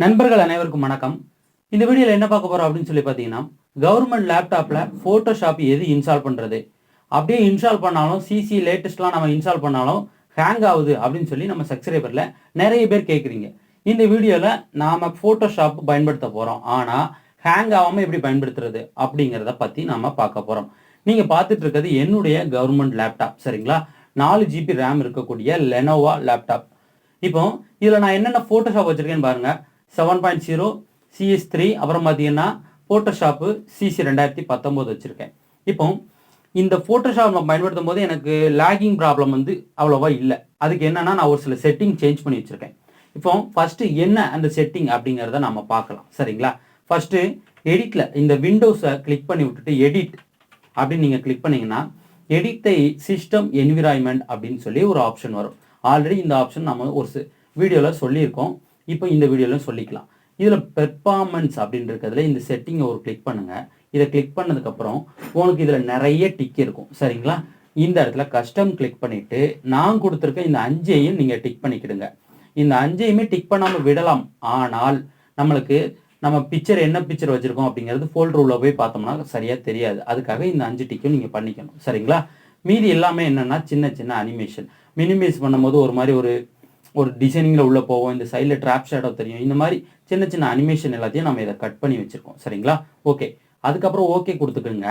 நண்பர்கள் அனைவருக்கும் வணக்கம். இந்த வீடியோவில் என்ன பார்க்க போறோம் அப்படின்னு சொல்லி பார்த்தீங்கன்னா, கவர்மெண்ட் லேப்டாப்பில் ஃபோட்டோஷாப் எது இன்ஸ்டால் பண்ணுறது, அப்படியே இன்ஸ்டால் பண்ணாலும் சிசி லேட்டஸ்ட்லாம் நம்ம இன்ஸ்டால் பண்ணாலும் ஹேங் ஆகுது அப்படின்னு சொல்லி நம்ம சப்ஸ்கிரைபரில் நிறைய பேர் கேட்குறீங்க. இந்த வீடியோவில் நாம் ஃபோட்டோஷாப் பயன்படுத்த போகிறோம். ஆனால் ஹேங் ஆகாமல் எப்படி பயன்படுத்துறது அப்படிங்கிறத பற்றி நாம் பார்க்க போகிறோம். நீங்கள் பார்த்துட்டு இருக்கிறது என்னுடைய கவர்மெண்ட் லேப்டாப், சரிங்களா? 4 GB ரேம் இருக்கக்கூடிய லெனோவா லேப்டாப். இப்போ இதில் நான் என்னென்ன ஃபோட்டோஷாப் வச்சுருக்கேன்னு பாருங்கள். 7.0 CS3, அப்புறம் பார்த்தீங்கன்னா ஃபோட்டோஷாப்பு CC 2019 வச்சுருக்கேன். இப்போ இந்த ஃபோட்டோஷாப் நம்ம பயன்படுத்தும் போது எனக்கு லேகிங் ப்ராப்ளம் வந்து அவ்வளோவா இல்லை. அதுக்கு என்னன்னா நான் ஒரு சில செட்டிங் சேஞ்ச் பண்ணி வச்சுருக்கேன். இப்போ ஃபஸ்ட்டு என்ன அந்த செட்டிங் அப்படிங்கிறத நம்ம பார்க்கலாம், சரிங்களா? ஃபஸ்ட்டு எடிட்டில் இந்த விண்டோஸை கிளிக் பண்ணி விட்டுட்டு எடிட் அப்படின்னு நீங்கள் கிளிக் பண்ணிங்கன்னா எடிட் த சிஸ்டம் என்விரான்மெண்ட் அப்படின்னு சொல்லி ஒரு ஆப்ஷன் வரும். ஆல்ரெடி இந்த ஆப்ஷன் நம்ம ஒரு வீடியோவில் சொல்லியிருக்கோம். இப்போ இந்த வீடியோவில் சொல்லிக்கலாம். இதில் பெர்ஃபார்மன்ஸ் அப்படின்னு இருக்கிறதுல இந்த செட்டிங்கை ஒரு கிளிக் பண்ணுங்கள். இதை கிளிக் பண்ணதுக்கப்புறம் உங்களுக்கு இதில் நிறைய டிக் இருக்கும், சரிங்களா? இந்த இடத்துல கஸ்டம் கிளிக் பண்ணிவிட்டு நான் கொடுத்துருக்க இந்த 5ஐயும் நீங்கள் டிக் பண்ணிக்கிடுங்க. இந்த 5ஐயுமே டிக் பண்ணாமல் விடலாம். ஆனால் நம்மளுக்கு நம்ம பிக்சர் என்ன பிக்சர் வச்சுருக்கோம் அப்படிங்கிறது ஃபோல்டர் உள்ள போய் பார்த்தோம்னா சரியாக தெரியாது. அதுக்காக இந்த 5 டிக்கும் நீங்கள் பண்ணிக்கணும், சரிங்களா? மீதி எல்லாமே என்னென்னா சின்ன சின்ன அனிமேஷன். மினிமைஸ் பண்ணும்போது ஒரு மாதிரி ஒரு டிசைனிங்கில் உள்ளே போவோம். இந்த சைடில் ட்ராப் ஷேடோ தெரியும். இந்த மாதிரி சின்ன சின்ன அனிமேஷன் எல்லாத்தையும் நம்ம இதை கட் பண்ணி வச்சுருக்கோம், சரிங்களா? ஓகே, அதுக்கப்புறம் ஓகே கொடுத்துக்குங்க.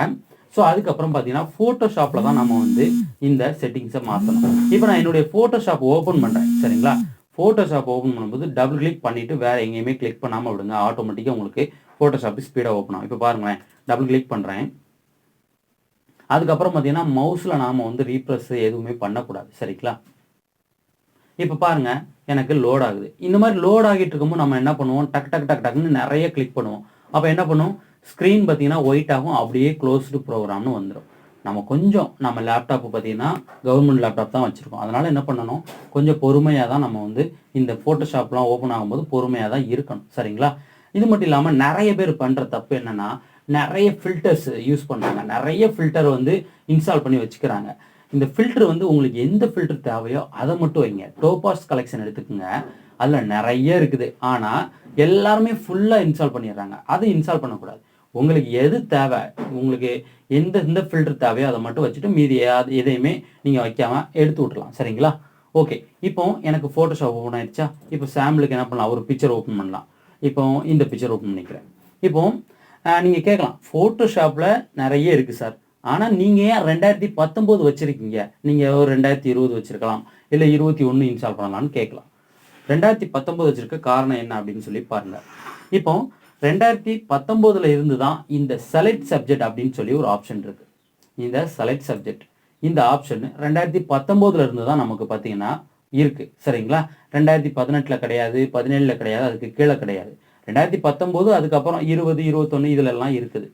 ஸோ அதுக்கப்புறம் பார்த்தீங்கன்னா ஃபோட்டோஷாப்பில் தான் நம்ம வந்து இந்த செட்டிங்ஸை மாற்றணும். இப்போ நான் என்னுடைய ஃபோட்டோஷாப் ஓப்பன் பண்ணுறேன், சரிங்களா? ஃபோட்டோஷாப் ஓப்பன் பண்ணும்போது டபுள் கிளிக் பண்ணிவிட்டு வேறு எங்கேயுமே கிளிக் பண்ணாமல் விடுங்க. ஆட்டோமேட்டிக்காக உங்களுக்கு ஃபோட்டோஷாப்பு ஸ்பீடாக ஓப்பன் ஆகும். இப்போ பாருங்களேன், டபுள் கிளிக் பண்ணுறேன். அதுக்கப்புறம் பார்த்தீங்கன்னா மவுஸில் நாம் வந்து ரீப்ரெஸ் எதுவுமே பண்ணக்கூடாது, சரிங்களா? இப்போ பாருங்க, எனக்கு லோட் ஆகுது. இந்த மாதிரி லோட் ஆகிட்டு இருக்கும்போது நம்ம என்ன பண்ணுவோம், டக்குன்னு நிறைய கிளிக் பண்ணுவோம். அப்போ என்ன பண்ணுவோம், ஸ்க்ரீன் பார்த்தீங்கன்னா ஒயிட் ஆகும், அப்படியே க்ளோஸ்டு ப்ரோக்ராம்னு வந்துடும். நம்ம லேப்டாப்பு பார்த்தீங்கன்னா கவர்மெண்ட் லேப்டாப் தான் வச்சுருக்கோம். அதனால் என்ன பண்ணணும், கொஞ்சம் பொறுமையாக தான் நம்ம வந்து இந்த ஃபோட்டோஷாப்லாம் ஓப்பன் ஆகும்போது பொறுமையாக தான் இருக்கணும், சரிங்களா? இது மட்டும் இல்லாமல் நிறைய பேர் பண்ணுற தப்பு என்னென்னா, நிறைய ஃபில்டர்ஸ் யூஸ் பண்ணுறாங்க. நிறைய ஃபில்டர் வந்து இன்ஸ்டால் பண்ணி வச்சுக்கிறாங்க. இந்த ஃபில்டர் வந்து உங்களுக்கு எந்த ஃபில்டர் தேவையோ அதை மட்டும் வைங்க. டோபாஸ் கலெக்ஷன் எடுத்துக்கோங்க, அதில் நிறைய இருக்குது. ஆனால் எல்லாருமே ஃபுல்லாக இன்ஸ்டால் பண்ணிடுறாங்க. அதை இன்ஸ்டால் பண்ணக்கூடாது. உங்களுக்கு எது தேவை, உங்களுக்கு எந்த ஃபில்டர் தேவையோ அதை மட்டும் வச்சுட்டு மீதி எதையுமே நீங்கள் வைக்காமல் எடுத்து விட்றலாம், சரிங்களா? ஓகே, இப்போ எனக்கு ஃபோட்டோஷாப் ஓப்பன் ஆயிடுச்சா? இப்போ சாம்பிளுக்கு என்ன பண்ணலாம், ஒரு பிக்சர் ஓப்பன் பண்ணலாம். இப்போ இந்த பிக்சர் ஓப்பன் பண்ணிக்கிறேன். இப்போ நீங்கள் கேட்கலாம், ஃபோட்டோஷாப்பில் நிறைய இருக்குது சார், ஆனால் நீங்கள் ஏன் 2019 வச்சுருக்கீங்க? நீங்கள் ஒரு 2020 வச்சுருக்கலாம், இல்லை 21 இன்ஸ்டால் பண்ணலான்னு கேட்கலாம். 2019 வச்சுருக்க காரணம் என்ன அப்படின்னு சொல்லி பாருங்கள். இப்போ 2019 இருந்து தான் இந்த செலக்ட் சப்ஜெக்ட் அப்படின்னு சொல்லி ஒரு ஆப்ஷன் இருக்குது. இந்த செலக்ட் சப்ஜெக்ட் இந்த ஆப்ஷன் 2019 இருந்து தான் நமக்கு பார்த்தீங்கன்னா இருக்குது, சரிங்களா? 2018 கிடையாது, 17 கிடையாது, அதுக்கு கீழே கிடையாது. 2019, அதுக்கப்புறம் 20, 21 இதிலெல்லாம் இருக்குது.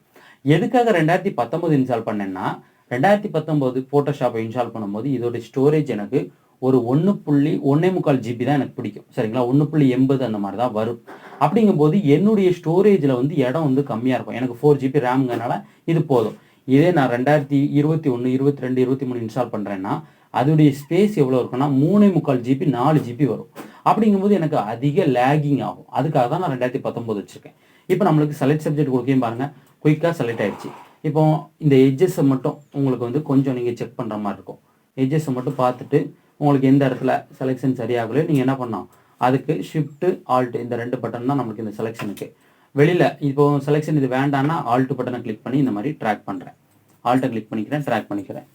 எதுக்காக 2019 இன்ஸ்டால் பண்ணேன்னா, 2019 ஃபோட்டோஷாப்பை இன்ஸ்டால் பண்ணும்போது இதோட ஸ்டோரேஜ் எனக்கு ஒரு 1.1 GB தான் எனக்கு பிடிக்கும், சரிங்களா? 1.80 அந்த மாதிரி தான் வரும். அப்படிங்கும்போது என்னுடைய ஸ்டோரேஜில் வந்து இடம் வந்து கம்மியாக இருக்கும். எனக்கு 4 GB ரேம்ங்கிறனால இது போதும். இதே நான் 2021, 22, 23 இன்ஸ்டால் பண்ணுறேன்னா அதோடைய ஸ்பேஸ் எவ்வளோ இருக்குன்னா 3.25 GB, 4 GB வரும். அப்படிங்கும்போது எனக்கு அதிக லேகிங் ஆகும். அதுக்காக தான் நான் 2019 வச்சுருக்கேன். இப்போ நம்மளுக்கு செலக்ட் சப்ஜெக்ட் கொடுக்கையும் பாருங்கள், குயிக்காக செலக்ட் ஆகிடுச்சு. இப்போ இந்த எட்ஜஸை மட்டும் உங்களுக்கு வந்து கொஞ்சம் நீங்கள் செக் பண்ணுற மாதிரி இருக்கும். எட்ஜஸை மட்டும் பார்த்துட்டு உங்களுக்கு எந்த இடத்துல செலெக்ஷன் சரியாகலையோ நீங்கள் என்ன பண்ணணும், அதுக்கு ஷிஃப்ட்டு ஆல்ட் இந்த 2 பட்டன் தான் நம்மளுக்கு இந்த செலெக்ஷனுக்கு. வெளியில் இப்போ செலெக்ஷன் இது வேண்டான்னா ஆல்ட் பட்டனை கிளிக் பண்ணி இந்த மாதிரி ட்ராக் பண்ணுறேன். ஆல்ட்டை கிளிக் பண்ணிக்கிறேன், ட்ராக் பண்ணிக்கிறேன்.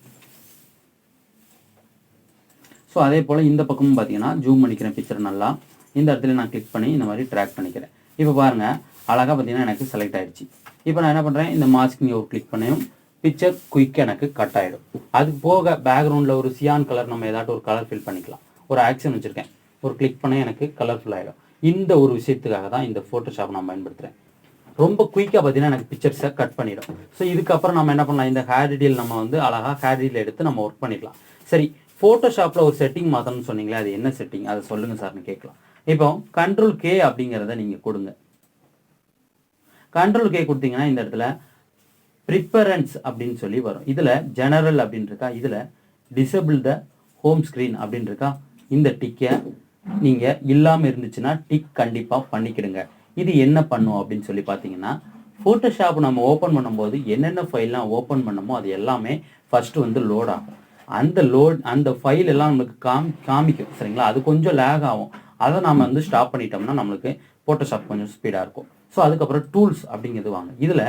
ஸோ அதே போல் இந்த பக்கமும் பார்த்தீங்கன்னா ஜூம் பண்ணிக்கிறேன் பிக்சர் நல்லா. இந்த இடத்துல நான் கிளிக் பண்ணி இந்த மாதிரி ட்ராக் பண்ணிக்கிறேன். இப்போ பாருங்கள், அழகாக பார்த்தீங்கன்னா எனக்கு செலக்ட் ஆகிடுச்சு. இப்போ நான் என்ன பண்ணுறேன், இந்த மாஸ்கிங் ஒரு கிளிக் பண்ணியும் பிக்சர் குயிக்காக எனக்கு கட் ஆகிடும். அதுக்கு போக பேக்ரவுண்டில் ஒரு சியான் கலர் நம்ம ஏதாட்டும் ஒரு கலர் ஃபில் பண்ணிக்கலாம். ஒரு ஆக்ஷன் வச்சுருக்கேன், ஒரு கிளிக் பண்ண எனக்கு கலர்ஃபுல் ஆகிடும். இந்த ஒரு விஷயத்துக்காக தான் இந்த ஃபோட்டோஷாப் நான் பயன்படுத்துகிறேன். ரொம்ப குயிக்காக பார்த்தீங்கன்னா எனக்கு பிக்சர்ஸை கட் பண்ணிடும். ஸோ இதுக்கப்புறம் நம்ம என்ன பண்ணலாம், இந்த ஹேர் டீடைல் நம்ம வந்து அழகாக ஹேர் டீடைல் எடுத்து நம்ம ஒர்க் பண்ணிக்கலாம். சரி, ஃபோட்டோஷாப்பில் ஒரு செட்டிங் மாற்றணும்னு சொன்னீங்களே, அது என்ன செட்டிங், அதை சொல்லுங்கள் சார்னு கேட்கலாம். இப்போ Ctrl+K அப்படிங்கிறத நீங்கள் கொடுங்க. Ctrl+K கொடுத்தீங்கன்னா இந்த இடத்துல ப்ரிஃபரன்ஸ் அப்படின்னு சொல்லி வரும். இதில் ஜெனரல் அப்படின்னு இருக்கா, இதில் டிசபிள் த ஹோம் ஸ்க்ரீன் அப்படின்னு இருக்கா, இந்த டிக்கை நீங்கள் இல்லாமல் இருந்துச்சுன்னா டிக் கண்டிப்பாக பண்ணிக்கிடுங்க. இது என்ன பண்ணும் அப்படின்னு சொல்லி பார்த்தீங்கன்னா, ஃபோட்டோஷாப் நம்ம ஓப்பன் பண்ணும்போது என்னென்ன ஃபைல்லாம் ஓப்பன் பண்ணமோ அது எல்லாமே ஃபஸ்ட்டு வந்து லோட் ஆகும். அந்த ஃபைல் எல்லாம் நம்மளுக்கு காமிக்கும் சரிங்களா. அது கொஞ்சம் லேக் ஆகும். அதை நம்ம வந்து ஸ்டாப் பண்ணிட்டோம்னா நம்மளுக்கு ஃபோட்டோஷாப் கொஞ்சம் ஸ்பீடாக இருக்கும். ஸோ அதுக்கப்புறம் டூல்ஸ் அப்படிங்கிறது வாங்க. இதில்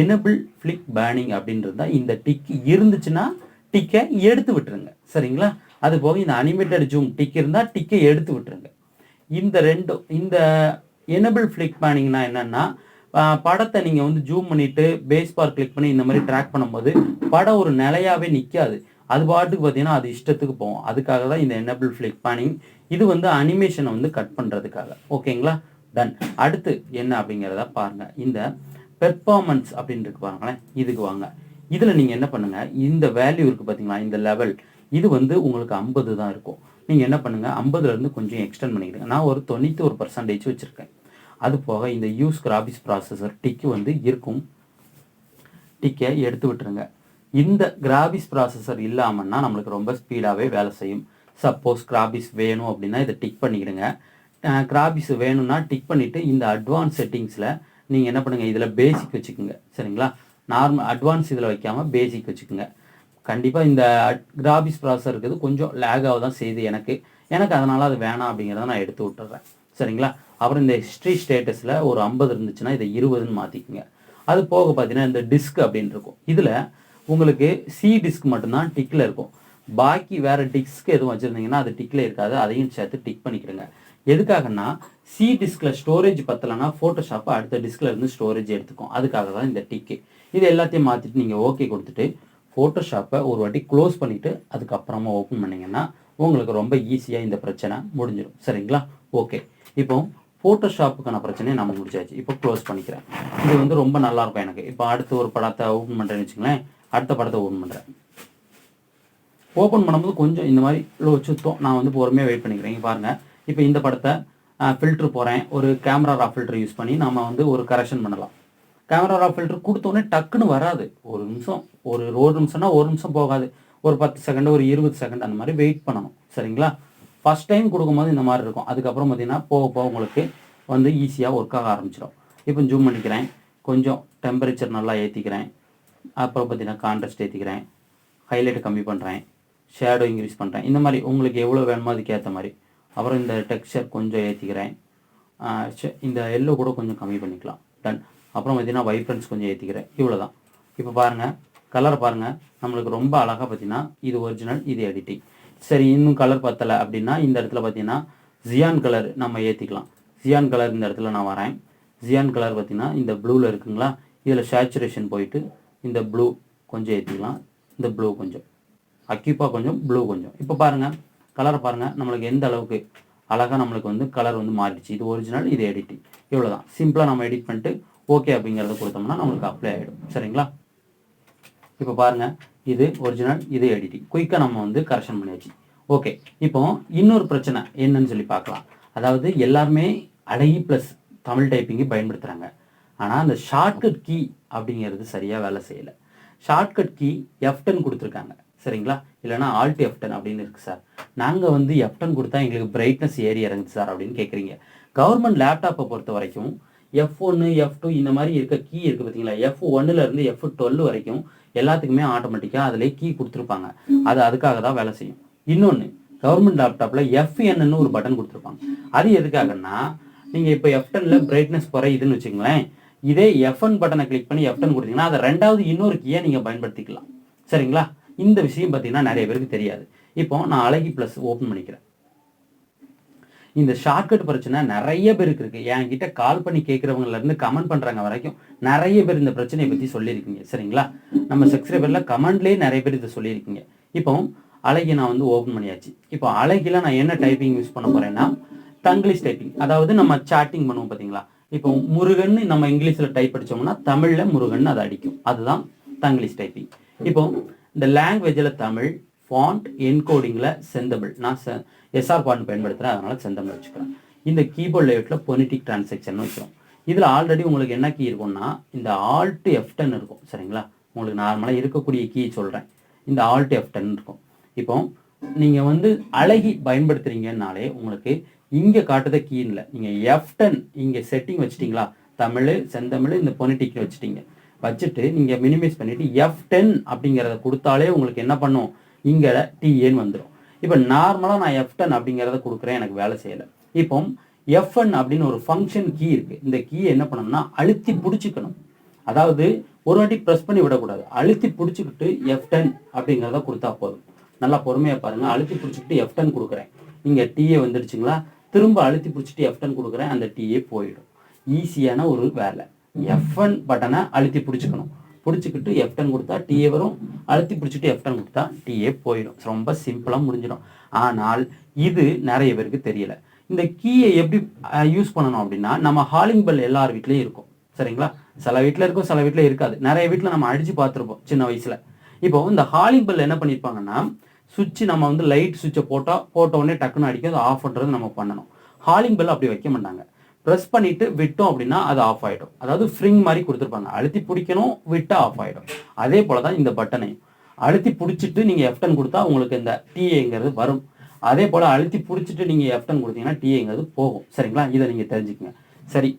எனபிள் ஃபிளிக் பேனிங் அப்படின்றது தான். இந்த டிக் இருந்துச்சுன்னா டிக்கை எடுத்து விட்டுருங்க சரிங்களா. அது போக இந்த அனிமேட்டட் ஜூம் டிக் இருந்தால் டிக்கை எடுத்து விட்டுருங்க. இந்த எனபிள் ஃபிளிக் பேனிங்னா என்னன்னா, படத்தை நீங்கள் வந்து ஜூம் பண்ணிட்டு பேஸ் பார் கிளிக் பண்ணி இந்த மாதிரி ட்ராக் பண்ணும்போது படம் ஒரு நிலையாவே நிற்காது. அது பாட்டுக்கு பார்த்தீங்கன்னா அது இஷ்டத்துக்கு போகும். அதுக்காக தான் இந்த எனபிள் ஃபிளிக் பேனிங். இது வந்து அனிமேஷனை வந்து கட் பண்ணுறதுக்காக. ஓகேங்களா, டன். அடுத்து என்ன அப்படிங்கிறத பாருங்க. இந்த பெர்ஃபார்மன்ஸ் அப்படின்னு இருக்கு பாருங்களேன், இதுக்கு வாங்க. இதில் நீங்கள் என்ன பண்ணுங்க, இந்த வேல்யூ இருக்குது பார்த்தீங்களா, இந்த லெவல் இது வந்து உங்களுக்கு 50 தான் இருக்கும். நீங்கள் என்ன பண்ணுங்க, 50லேருந்து கொஞ்சம் எக்ஸ்டெண்ட் பண்ணிக்கிடுங்க. நான் ஒரு 91% வச்சுருக்கேன். அது போக இந்த யூஸ் கிராபிக்ஸ் ப்ராசஸர் டிக்கு வந்து இருக்கும். டிக்கை எடுத்து விட்டுருங்க. இந்த கிராபிக்ஸ் ப்ராசஸர் இல்லாமல்னா நம்மளுக்கு ரொம்ப ஸ்பீடாகவே வேலை செய்யும். சப்போஸ் கிராபிக்ஸ் வேணும் அப்படின்னா இதை டிக் பண்ணிக்கிடுங்க. கிராபிக்ஸ் வேணும்னா டிக் பண்ணிவிட்டு இந்த அட்வான்ஸ் செட்டிங்ஸில் நீங்கள் என்ன பண்ணுங்கள், இதில் பேசிக் வச்சுக்கோங்க சரிங்களா. நார்மல் அட்வான்ஸ் இதில் வைக்காமல் பேசிக் வச்சுக்கோங்க. கண்டிப்பாக இந்த கிராபிக்ஸ் ப்ராசஸர் இருக்குது கொஞ்சம் லேகாக தான் செய்யுது எனக்கு அதனால் அது வேணாம் அப்படிங்கிறத நான் எடுத்து விட்டுறேன் சரிங்களா. அப்புறம் இந்த ஹிஸ்ட்ரி ஸ்டேட்டஸில் ஒரு 50 இருந்துச்சுன்னா இதை 20ன்னு மாற்றிக்குங்க. அது போக பார்த்தீங்கன்னா இந்த டிஸ்க் அப்படின்னு இருக்கும். இதில் உங்களுக்கு சி டிஸ்க் மட்டும்தான் டிக்கில் இருக்கும். பாக்கி வேறு டிஸ்க் எதுவும் வச்சுருந்தீங்கன்னா அது டிக்கில் இருக்காது. அதையும் சேர்த்து டிக் பண்ணிக்கிடுங்க. எதுக்காகனா சி டிஸ்கில் ஸ்டோரேஜ் பத்தலைன்னா ஃபோட்டோஷாப்பை அடுத்த டிஸ்கில் இருந்து ஸ்டோரேஜ் எடுத்துக்கும். அதுக்காக தான் இந்த டிக்கு. இது எல்லாத்தையும் மாற்றிட்டு நீங்கள் ஓகே கொடுத்துட்டு ஃபோட்டோஷாப்பை ஒரு வாட்டி க்ளோஸ் பண்ணிவிட்டு அதுக்கப்புறமா ஓப்பன் பண்ணிங்கன்னா உங்களுக்கு ரொம்ப ஈஸியாக இந்த பிரச்சனை முடிஞ்சிடும் சரிங்களா. ஓகே, இப்போ ஃபோட்டோஷாப்புக்கான பிரச்சனையை நம்ம முடிச்சாச்சு. இப்போ க்ளோஸ் பண்ணிக்கிறேன். இது வந்து ரொம்ப நல்லாயிருக்கும் எனக்கு. இப்போ அடுத்த ஒரு படத்தை ஓப்பன் பண்ணுறேன்னு வச்சுங்களேன். அடுத்த படத்தை ஓப்பன் பண்ணுறேன். ஓப்பன் பண்ணும்போது கொஞ்சம் இந்த மாதிரி சுத்தம். நான் வந்து பொறுமையாக வெயிட் பண்ணிக்கிறேன். பாருங்கள், இப்போ இந்த படத்தை ஃபில்ட்ரு போகிறேன். ஒரு கேமரா ரா ஃபில்ட்ரு யூஸ் பண்ணி நம்ம வந்து ஒரு கரெக்ஷன் பண்ணலாம். கேமரா ரா ஃபில்ட்ரு கொடுத்தோடனே டக்குன்னு வராது. ஒரு நிமிஷம், ஒரு நிமிஷம்னா ஒரு நிமிஷம் போகாது. ஒரு 10 செகண்ட், ஒரு 20 செகண்ட் அந்த மாதிரி வெயிட் பண்ணணும் சரிங்களா. ஃபஸ்ட் டைம் கொடுக்கும்போது இந்த மாதிரி இருக்கும். அதுக்கப்புறம் பார்த்தீங்கன்னா போக போக உங்களுக்கு வந்து ஈஸியாக ஒர்க் ஆக ஆரம்பிச்சிடும். இப்போ ஜூம் பண்ணிக்கிறேன். கொஞ்சம் டெம்பரேச்சர் நல்லா ஏற்றிக்கிறேன். அப்புறம் பார்த்தீங்கன்னா கான்ட்ராஸ்ட் ஏற்றிக்கிறேன். ஹைலைட் கம்மி பண்ணுறேன். ஷேடோ இன்க்ரீஸ் பண்ணுறேன். இந்த மாதிரி உங்களுக்கு எவ்வளோ வேணுமோ அதுக்கு ஏற்ற மாதிரி. அப்புறம் இந்த டெக்ஸ்சர் கொஞ்சம் ஏற்றிக்கிறேன். இந்த எல்லோ கூட கொஞ்சம் கம்மி பண்ணிக்கலாம். டன். அப்புறம் பார்த்தீங்கன்னா வைப்ரன்ஸ் கொஞ்சம் ஏற்றிக்கிறேன். இவ்வளோ தான். இப்போ பாருங்கள், கலர் பாருங்கள். நம்மளுக்கு ரொம்ப அழகாக பார்த்தீங்கன்னா இது ஒரிஜினல், இது எடிட்டிங். சரி, இன்னும் கலர் பத்தலை அப்படின்னா இந்த இடத்துல பார்த்தீங்கன்னா ஜியான் கலர் நம்ம ஏற்றிக்கலாம். ஜியான் கலர் இந்த இடத்துல நான் வரேன். ஜியான் கலர் பார்த்தீங்கன்னா இந்த ப்ளூவில் இருக்குங்களா. இதில் சேச்சுரேஷன் போயிட்டு இந்த ப்ளூ கொஞ்சம் ஏற்றிக்கலாம். இந்த ப்ளூ கொஞ்சம், அக்யூப்பா கொஞ்சம், ப்ளூ கொஞ்சம். இப்போ பாருங்கள், கலரை பாருங்கள். நம்மளுக்கு எந்த அளவுக்கு அழகாக நம்மளுக்கு வந்து கலர் வந்து மாறிடுச்சு. இது ஒரிஜினல், இது எடிட்டிங். இவ்வளோ தான். சிம்பிளாக நம்ம எடிட் பண்ணிட்டு ஓகே அப்படிங்கிறத கொடுத்தோம்னா நம்மளுக்கு அப்ளை ஆகிடும் சரிங்களா. இப்போ பாருங்கள், இது ஒரிஜினல், இது எடிட்டிங். குயிக்காக நம்ம வந்து கரெக்ஷன் பண்ணியாச்சு. ஓகே, இப்போ இன்னொரு பிரச்சனை என்னன்னு சொல்லி பார்க்கலாம். அதாவது எல்லாருமே அழகி ப்ளஸ் தமிழ் டைப்பிங்கு பயன்படுத்துகிறாங்க. ஆனால் அந்த ஷார்ட்கட் கீ அப்படிங்கிறது சரியாக வேலை செய்யலை. ஷார்ட்கட் கீ F10 கொடுத்துருக்காங்க சரிங்களா. இல்லைனா Alt F10 அப்படின்னு இருக்குது சார். நாங்கள் வந்து F10 கொடுத்தா எங்களுக்கு பிரைட்னஸ் ஏறி இறங்குது சார் அப்படின்னு கேட்குறீங்க. கவர்மெண்ட் லேப்டாப்பை பொறுத்த வரைக்கும் F1, F2 இந்த மாதிரி இருக்க கீ இருக்குது பார்த்தீங்களா. F1லேருந்து F12 வரைக்கும் எல்லாத்துக்குமே ஆட்டோமேட்டிக்காக அதிலே கீ கொடுத்துருப்பாங்க. அதுக்காக தான் வேலை செய்யும். இன்னொன்று, கவர்மெண்ட் லேப்டாப்பில் FN ஒரு பட்டன் கொடுத்துருப்பாங்க. அது எதுக்காகன்னா, நீங்கள் இப்போ F10ல் பிரைட்னஸ் குறையுதுன்னு வச்சுங்களேன். இதே F1 பட்டனை கிளிக் பண்ணி F10 கொடுத்தீங்கன்னா அதை ரெண்டாவது இன்னொரு கீயை நீங்கள் பயன்படுத்திக்கலாம் சரிங்களா. இந்த விஷயம் பார்த்தீங்கன்னா நிறைய பேருக்கு தெரியாது. இப்போ நான் அழகி ப்ளஸ் ஓப்பன் பண்ணிக்கிறேன். இந்த ஷார்ட்கட் பிரச்சனை நிறைய பேருக்கு இருக்குது. என்கிட்ட கால் பண்ணி கேட்குறவங்கலேருந்து கமெண்ட் பண்ணுறாங்க வரைக்கும் நிறைய பேர் இந்த பிரச்சனையை பற்றி சொல்லியிருக்கீங்க சரிங்களா. நம்ம சப்ஸ்கிரைபரில் கமெண்ட்லேயே நிறைய பேர் இதை சொல்லியிருக்கீங்க. இப்போ அழகி நான் வந்து ஓப்பன் பண்ணியாச்சு. இப்போ அழகில நான் என்ன டைப்பிங் யூஸ் பண்ண போகிறேன்னா தங்கிலீஷ் டைப்பிங். அதாவது நம்ம சாட்டிங் பண்ணுவோம் பார்த்தீங்களா. இப்போ முருகன் நம்ம இங்கிலீஷில் டைப் அடித்தோம்னா தமிழில் முருகன் அதை அடிக்கும். அதுதான் தங்கிலீஷ் டைப்பிங். இப்போ இந்த லாங்குவேஜில் தமிழ், ஃபாண்ட், என்கோடிங்கில் செந்தமிழ். நான் எஸ்ஆர் ஃபாண்ட் பயன்படுத்துகிறேன், அதனால் செந்தமிழ் வச்சுக்கிறேன். இந்த கீபோர்ட் லேஅவுட்டில் பொனிட்டிக் டிரான்சாக்ஷன் வச்சுக்கிறோம். இதில் ஆல்ரெடி உங்களுக்கு என்ன கீ இருக்கும்னா இந்த Alt F10 இருக்கும் சரிங்களா. உங்களுக்கு நார்மலாக இருக்கக்கூடிய கீ சொல்கிறேன். இந்த Alt F10 இருக்கும். இப்போ நீங்கள் வந்து அழகி பயன்படுத்துகிறீங்கன்னாலே உங்களுக்கு இங்கே காட்டுத கீன்ல நீங்கள் F10 இங்கே செட்டிங் வச்சுட்டிங்களா, தமிழ் செந்தமிழ் இந்த பொனிட்டிக் வச்சுட்டீங்க, வச்சுட்டு நீங்கள் மினிமைஸ் பண்ணிவிட்டு F10 அப்படிங்கிறத கொடுத்தாலே உங்களுக்கு என்ன பண்ணும், இங்கே டிஏன்னு வந்துடும். இப்போ நார்மலாக நான் F10 அப்படிங்கிறத கொடுக்குறேன், எனக்கு வேலை செய்யலை. இப்போ F1 அப்படின்னு ஒரு ஃபங்க்ஷன் கீ இருக்குது. இந்த கீயை என்ன பண்ணணும்னா அழுத்தி பிடிச்சிக்கணும். அதாவது ஒரு வாட்டி ப்ரெஸ் பண்ணி விடக்கூடாது, அழுத்தி பிடிச்சிக்கிட்டு F10 அப்படிங்கிறத கொடுத்தா போதும். நல்லா பொறுமையாக பாருங்கள். அழுத்தி பிடிச்சிக்கிட்டு F10 கொடுக்குறேன், இங்கே டிஏ வந்துடுச்சுங்களா, திரும்ப அழுத்தி பிடிச்சிட்டு F10 கொடுக்குறேன், அந்த டிஏ போயிடும். ஈஸியான ஒரு வேலை. F1 பட்டனை அழுத்தி பிடிச்சிக்கணும், பிடிச்சிக்கிட்டு F10 கொடுத்தா டிஏ வரும், அழுத்தி பிடிச்சிட்டு F10 கொடுத்தா டிஏ போயிடும். ரொம்ப சிம்பிளாக முடிஞ்சிடும். ஆனால் இது நிறைய பேருக்கு தெரியல. இந்த கீயை எப்படி யூஸ் பண்ணணும் அப்படின்னா, நம்ம ஹாலிங் பெல் எல்லார் வீட்லேயும் இருக்கும் சரிங்களா. சில வீட்டில் இருக்கும், சில வீட்டில் இருக்காது. நிறைய வீட்டில் நம்ம அடித்து பார்த்துருப்போம் சின்ன வயசில். இப்போ இந்த ஹாலிங் பெல் என்ன பண்ணியிருப்பாங்கன்னா, சுவிட்ச் நம்ம வந்து லைட் சுவிட்சை போட்ட உடனே டக்குன்னு அடிக்கும், அது ஆஃப் பண்ணுறது நம்ம பண்ணணும். ஹாலிங் பெல் அப்படி வைக்க மாட்டாங்க. ப்ரெஸ் பண்ணிட்டு விட்டோம் அப்படின்னா அது ஆஃப் ஆகிடும். அதாவது ஃப்ரிங் மாதிரி கொடுத்துருப்பாங்க, அழுத்தி பிடிக்கணும், விட்டால் ஆஃப் ஆகிடும். அதே போல தான் இந்த பட்டனையும் அழுத்தி பிடிச்சிட்டு நீங்கள் F10 கொடுத்தா உங்களுக்கு இந்த டிஏங்கிறது வரும். அதே போல் அழுத்தி பிடிச்சிட்டு நீங்கள் F10 கொடுத்தீங்கன்னா டிஏங்கிறது போகும் சரிங்களா. இதை நீங்கள் தெரிஞ்சுக்கங்க. சரி,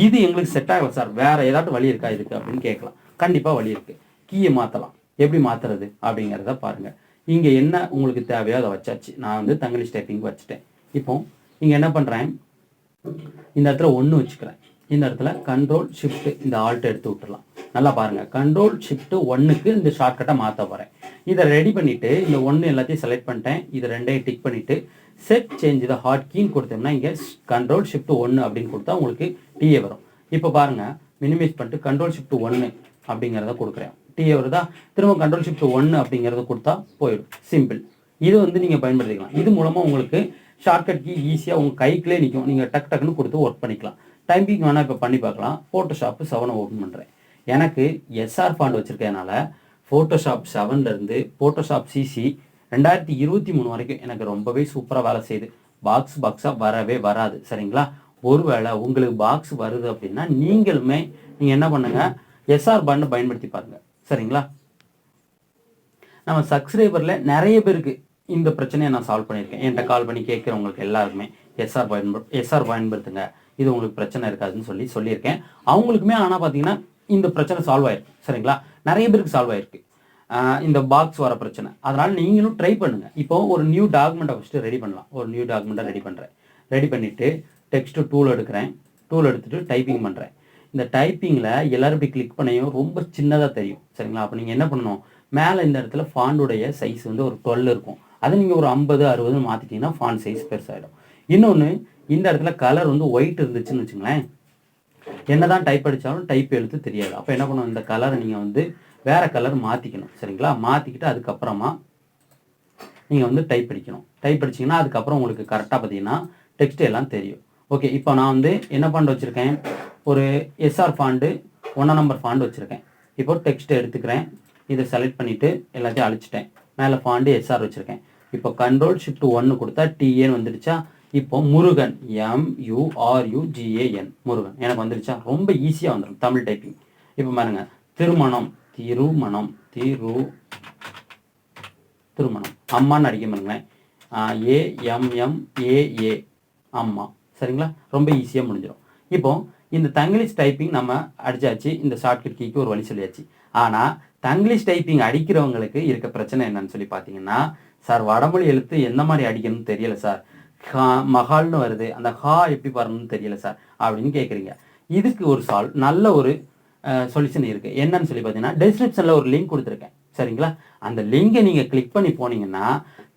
இது எங்களுக்கு செட் ஆகலை சார், வேறு ஏதாட்டும் வழி இருக்கா இதுக்கு அப்படின்னு கேட்கலாம். கண்டிப்பாக வழி இருக்குது. கீயை மாற்றலாம். எப்படி மாற்றுறது அப்படிங்கிறத பாருங்கள். இங்கே என்ன உங்களுக்கு தேவையோ அதை வச்சாச்சு. நான் வந்து தங்கிலீஷ் டைப்பிங் வச்சுட்டேன். இப்போ இங்கே என்ன பண்ணுறேன், இந்த இடத்துல 1 வச்சுக்கிறேன். இந்த இடத்துல கண்ட்ரோல் ஷிஃப்ட் இந்த ஆல்ட்டை எடுத்து விட்டுடலாம். நல்லா பாருங்கள், கண்ட்ரோல் ஷிஃப்ட் 1க்கு இந்த ஷார்ட்கட்டை மாற்ற போகிறேன். இதை ரெடி பண்ணிவிட்டு இந்த 1 எல்லாத்தையும் செலக்ட் பண்ணிட்டேன். இதை ரெண்டையும் டிக் பண்ணிவிட்டு செட் சேஞ்ச் இதை ஹாட் கீன்னு கொடுத்தோம்னா இங்கே கண்ட்ரோல் ஷிஃப்ட் 1 அப்படின்னு கொடுத்தா உங்களுக்கு டிஏ வரும். இப்போ பாருங்கள், மினிமைஸ் பண்ணிட்டு கண்ட்ரோல் ஷிஃப்ட் 1 அப்படிங்கிறத கொடுக்குறேன், டிஏ வருதா. திரும்ப கண்ட்ரோல் ஷிஃப்ட் 1 அப்படிங்கிறத கொடுத்தா போயிடும். சிம்பிள். இது வந்து நீங்கள் பயன்படுத்திக்கலாம். இது மூலமாக உங்களுக்கு ஷார்ட்கட் கீ ஈஸியாக உங்கள் கைக்குள்ளே நிற்கும். நீங்கள் டக்குன்னு கொடுத்து ஒர்க் பண்ணிக்கலாம். டைப்பிங் வேணால் இப்போ பண்ணி பார்க்கலாம். ஃபோட்டோஷாப் 7 ஓப்பன் பண்ணுறேன். எனக்கு எஸ்ஆர் ஃபாண்ட் வச்சுருக்கனால ஃபோட்டோஷாப் 7லேருந்து ஃபோட்டோஷாப் சிசி 2023 வரைக்கும் எனக்கு ரொம்பவே சூப்பராக வேலை செய்யுது. பாக்ஸாக வரவே வராது சரிங்களா. ஒருவேளை உங்களுக்கு பாக்ஸ் வருது அப்படின்னா நீங்கள் என்ன பண்ணுங்கள், எஸ்ஆர் பாண்டை பயன்படுத்தி பாருங்கள் சரிங்களா. நம்ம சப்ஸ்கிரைபரில் நிறைய பேருக்கு இந்த பிரச்சனையை நான் சால்வ் பண்ணியிருக்கேன். என்கிட்ட கால் பண்ணி கேட்குறவங்களுக்கு எல்லாருக்குமே எஸ்ஆர் பயன்படுத்துங்க, இது உங்களுக்கு பிரச்சனை இருக்காதுன்னு சொல்லியிருக்கேன். அவங்களுக்குமே ஆனால் பார்த்தீங்கன்னா இந்த பிரச்சனை சால்வ் ஆயிருக்கு சரிங்களா. நிறைய பேருக்கு சால்வ் ஆயிருக்கு இந்த பாக்ஸ் வர பிரச்சனை. அதனால் நீங்களும் ட்ரை பண்ணுங்கள். இப்போ ஒரு நியூ டாக்குமெண்ட்டை ஃபஸ்ட்டு ரெடி பண்ணலாம். ஒரு நியூ டாக்குமெண்ட்டை ரெடி பண்ணுறேன். ரெடி பண்ணிவிட்டு டெக்ஸ்ட் டூல் எடுக்கிறேன். டூல் எடுத்துகிட்டு டைப்பிங் பண்ணுறேன். இந்த டைப்பிங்கில் எல்லாரும் இப்படி கிளிக் பண்ணியும் ரொம்ப சின்னதாக தெரியும் சரிங்களா. அப்போ நீங்கள் என்ன பண்ணணும், மேலே இந்த இடத்துல ஃபாண்டுடைய சைஸ் வந்து ஒரு 12 இருக்கும். அதை நீங்கள் ஒரு 50 60 மாற்றிட்டிங்கன்னா ஃபாண்ட் சைஸ் பெருசாகிடும். இன்னொன்று, இந்த இடத்துல கலர் வந்து ஒயிட் இருந்துச்சுன்னு வச்சுங்களேன், என்ன தான் டைப் அடித்தாலும் டைப் எழுத்து தெரியாது. அப்போ என்ன பண்ணணும், இந்த கலரை நீங்கள் வந்து வேறு கலர் மாற்றிக்கணும் சரிங்களா. மாற்றிக்கிட்டு அதுக்கப்புறமா நீங்கள் வந்து டைப் அடிக்கணும். டைப் அடிச்சிங்கன்னா அதுக்கப்புறம் உங்களுக்கு கரெக்டாக பார்த்தீங்கன்னா டெக்ஸ்ட் எல்லாம் தெரியும். ஓகே, இப்போ நான் வந்து என்ன ஃபாண்ட் வச்சுருக்கேன், ஒரு எஸ்ஆர் ஃபாண்டு 1 நம்பர் ஃபாண்ட் வச்சுருக்கேன். இப்போ டெக்ஸ்ட்டை எடுத்துக்கிறேன். இதை செலக்ட் பண்ணிவிட்டு எல்லாத்தையும் அழிச்சிட்டேன். மேலே ஃபாண்டு எஸ்ஆர் வச்சுருக்கேன். இப்போ கண்ட்ரோல் ஷிஃப்ட் 1 கொடுத்தா டிஏன்னு வந்துடுச்சா. இப்போ முருகன் MURUGAN முருகன் எனக்கு வந்துடுச்சா. ரொம்ப ஈஸியாக வந்துடும் தமிழ் டைப்பிங். இப்போ பாருங்க, திருமணம் அம்மான்னு அடிக்க பாருங்களேன், AMMAA அம்மா சரிங்களா. ரொம்ப ஈஸியாக முடிஞ்சிடும். இப்போ இந்த தங்கிலீஷ் டைப்பிங் நம்ம அடிச்சாச்சு. இந்த ஷார்ட்கட் கீக்கு ஒரு வழி சொல்லியாச்சு. ஆனால் தங்கிலீஷ் டைப்பிங் அடிக்கிறவங்களுக்கு இருக்க பிரச்சனை என்னன்னு சொல்லி பார்த்தீங்கன்னா, சார் வடமொழி எழுத்து எந்த மாதிரி அடிக்கணும்னு தெரியல சார், மகால்னு வருது, அந்த ஹா எப்படி வரணும்னு தெரியல சார் அப்படின்னு கேட்குறீங்க. இதுக்கு ஒரு நல்ல ஒரு சொல்யூஷன் இருக்குது. என்னன்னு சொல்லி பார்த்தீங்கன்னா, டிஸ்கிரிப்ஷனில் ஒரு லிங்க் கொடுத்துருக்கேன் சரிங்களா. அந்த லிங்கை நீங்கள் கிளிக் பண்ணி போனீங்கன்னா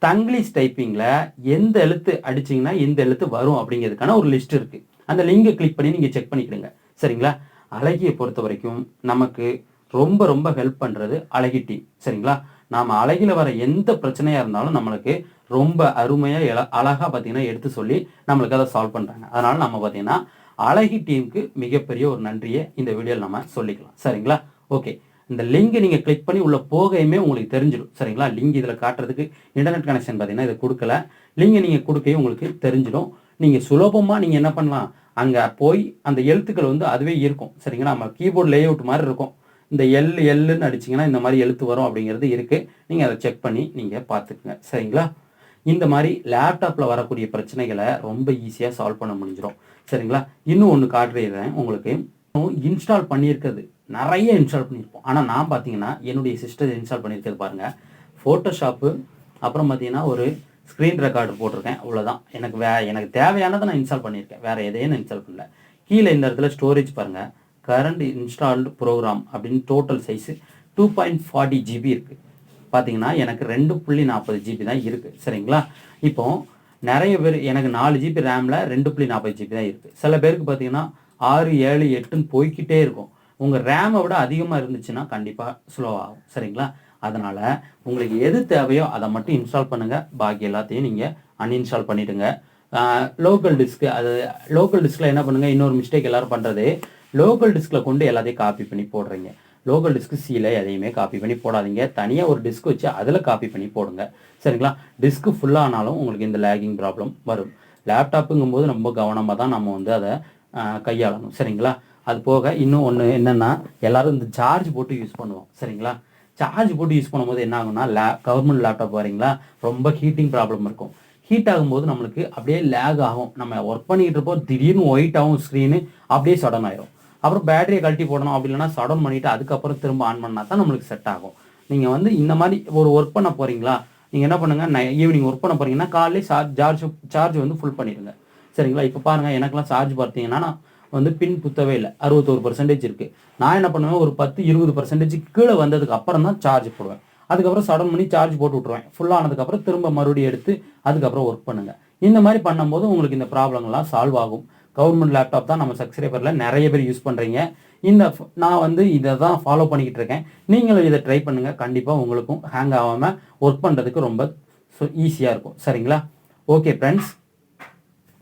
தங்கிலீஷ் டைப்பிங்கில் எந்த எழுத்து அடிச்சிங்கன்னா எந்த எழுத்து வரும் அப்படிங்கிறதுக்கான ஒரு லிஸ்ட் இருக்குது. அந்த லிங்கை கிளிக் பண்ணி நீங்கள் செக் பண்ணிக்கிடுங்க சரிங்களா. அழகியை பொறுத்த வரைக்கும் நமக்கு ரொம்ப ரொம்ப ஹெல்ப் பண்ணுறது அழகி டீம் சரிங்களா. நாம் அழகில் வர எந்த பிரச்சனையாக இருந்தாலும் நம்மளுக்கு ரொம்ப அருமையாக அழகாக பார்த்தீங்கன்னா எடுத்து சொல்லி நம்மளுக்கு அதை சால்வ் பண்ணுறாங்க. அதனால் நம்ம பார்த்தீங்கன்னா அழகி டீமுக்கு மிகப்பெரிய ஒரு நன்றியை இந்த வீடியோவில் நம்ம சொல்லிக்கலாம் சரிங்களா. ஓகே, இந்த லிங்கை நீங்கள் கிளிக் பண்ணி உள்ள போகையுமே உங்களுக்கு தெரிஞ்சிடும் சரிங்களா. லிங்க் இதில் காட்டுறதுக்கு இன்டர்நெட் கனெக்ஷன் பார்த்தீங்கன்னா இதை கொடுக்கல. லிங்கை நீங்கள் கொடுக்கையும் உங்களுக்கு தெரிஞ்சிடும். நீங்கள் சுலபமாக நீங்கள் என்ன பண்ணலாம், அங்கே போய் அந்த எழுத்துக்கள் வந்து அதுவே இருக்கும் சரிங்களா. நம்ம கீபோர்ட் லே அவுட் மாதிரி இருக்கும். இந்த எல்லுன்னு அடிச்சிங்கன்னா இந்த மாதிரி எழுத்து வரும் அப்படிங்கிறது இருக்குது. நீங்கள் அதை செக் பண்ணி நீங்கள் பார்த்துக்குங்க சரிங்களா. இந்த மாதிரி லேப்டாப்பில் வரக்கூடிய பிரச்சனைகளை ரொம்ப ஈஸியாக சால்வ் பண்ண முடிஞ்சிடும். சரிங்களா? இன்னும் ஒன்று காட்டுறேன் உங்களுக்கு. இன்ஸ்டால் பண்ணியிருக்கிறது நிறைய இன்ஸ்டால் பண்ணியிருப்போம். ஆனால் நான் பார்த்தீங்கன்னா என்னுடைய சிஸ்டர் இன்ஸ்டால் பண்ணியிருக்கிறது பாருங்கள், ஃபோட்டோஷாப்பு, அப்புறம் பார்த்தீங்கன்னா ஒரு ஸ்க்ரீன் ரெக்கார்டர் போட்டிருக்கேன். அவ்வளோதான். எனக்கு தேவையானதை நான் இன்ஸ்டால் பண்ணியிருக்கேன். வேறு எதையும் நான் இன்ஸ்டால் பண்ணல. கீழே இந்த இடத்துல ஸ்டோரேஜ் பாருங்கள், கரண்ட் இன்ஸ்டால்டு ப்ரோக்ராம் அப்படின்னு டோட்டல் சைஸு 2.40 GB இருக்குது. பார்த்தீங்கன்னா எனக்கு 2.40 GB தான் இருக்குது. சரிங்களா? இப்போ நிறைய பேர் எனக்கு 4 GB ரேமில் 2.40 GB தான் இருக்குது. சில பேருக்கு பார்த்தீங்கன்னா 6, 7, 8ன்னு போய்கிட்டே இருக்கும். உங்கள் ரேமை விட அதிகமாக இருந்துச்சுன்னா கண்டிப்பாக ஸ்லோ ஆகும். சரிங்களா? அதனால் உங்களுக்கு எது தேவையோ அதை மட்டும் இன்ஸ்டால் பண்ணுங்கள். பாக்கி எல்லாத்தையும் நீங்கள் அன்இன்ஸ்டால் பண்ணிவிடுங்க. லோக்கல் டிஸ்க்கு, அது லோக்கல் டிஸ்கில் என்ன பண்ணுங்கள், இன்னொரு மிஸ்டேக் எல்லோரும் பண்ணுறது, லோக்கல் டிஸ்கில் கொண்டு எல்லாத்தையும் காப்பி பண்ணி போடுறீங்க. லோக்கல் டிஸ்க்கு சீல எதையுமே காப்பி பண்ணி போடாதீங்க. தனியாக ஒரு டிஸ்க் வச்சு அதில் காப்பி பண்ணி போடுங்க. சரிங்களா? டிஸ்க்கு ஃபுல்லானாலும் உங்களுக்கு இந்த லேகிங் ப்ராப்ளம் வரும். லேப்டாப்புங்கும்போது ரொம்ப கவனமாக தான் நம்ம வந்து அதை கையாளணும். சரிங்களா? அது போக இன்னும் ஒன்று என்னென்னா, எல்லோரும் இந்த சார்ஜ் போட்டு யூஸ் பண்ணுவோம். சரிங்களா? சார்ஜ் போட்டு யூஸ் பண்ணும்போது என்ன ஆகும்னா, கவர்மெண்ட் லேப்டாப் வரீங்களா, ரொம்ப ஹீட்டிங் ப்ராப்ளம் இருக்கும். ஹீட் ஆகும்போது நம்மளுக்கு அப்படியே லேக் ஆகும். நம்ம ஒர்க் பண்ணிக்கிட்டு இருப்போம், திடீர்னு ஒயிட் ஆகும் ஸ்க்ரீனு, அப்படியே சடன் ஆயிரும். அப்புறம் பேட்டரியை கழட்டி போடணும். அப்படி இல்லைனா சடன் பண்ணிவிட்டு அதுக்கப்புறம் திரும்ப ஆன் பண்ணால் தான் நம்மளுக்கு செட் ஆகும். நீங்கள் வந்து இந்த மாதிரி ஒரு ஒர்க் பண்ண போகிறீங்களா, நீங்கள் என்ன பண்ணுங்கள், ஈவினிங் ஒர்க் பண்ண போகிறீங்கன்னா காலையிலே சார்ஜ் வந்து ஃபுல் பண்ணிடுங்க. சரிங்களா? இப்போ பாருங்கள், எனக்குலாம் சார்ஜ் பார்த்தீங்கன்னா நான் வந்து பின் குத்தவே இல்லை, 61% இருக்குது. நான் என்ன பண்ணுவேன், ஒரு 10-20% கீழே வந்ததுக்கு அப்புறம் தான் சார்ஜ் போடுவேன். அதுக்கப்புறம் சடன் பண்ணி சார்ஜ் போட்டு விட்ருவேன். ஃபுல்லானதுக்கப்புறம் திரும்ப மறுபடியும் எடுத்து அதுக்கப்புறம் ஒர்க் பண்ணுங்கள். இந்த மாதிரி பண்ணும்போது உங்களுக்கு இந்த ப்ராப்ளங்கள்லாம் சால்வ் ஆகும். கவர்மெண்ட் லேப்டாப் தான் நம்ம சப்ஸ்கிரைபரில் நிறைய பேர் யூஸ் பண்ணுறீங்க. நான் வந்து இதை தான் ஃபாலோ பண்ணிக்கிட்டு இருக்கேன். நீங்களும் இதை ட்ரை பண்ணுங்கள். கண்டிப்பாக உங்களுக்கும் ஹேங் ஆகாமல் ஒர்க் பண்ணுறதுக்கு ரொம்ப ஈஸியாக இருக்கும். சரிங்களா? Okay friends.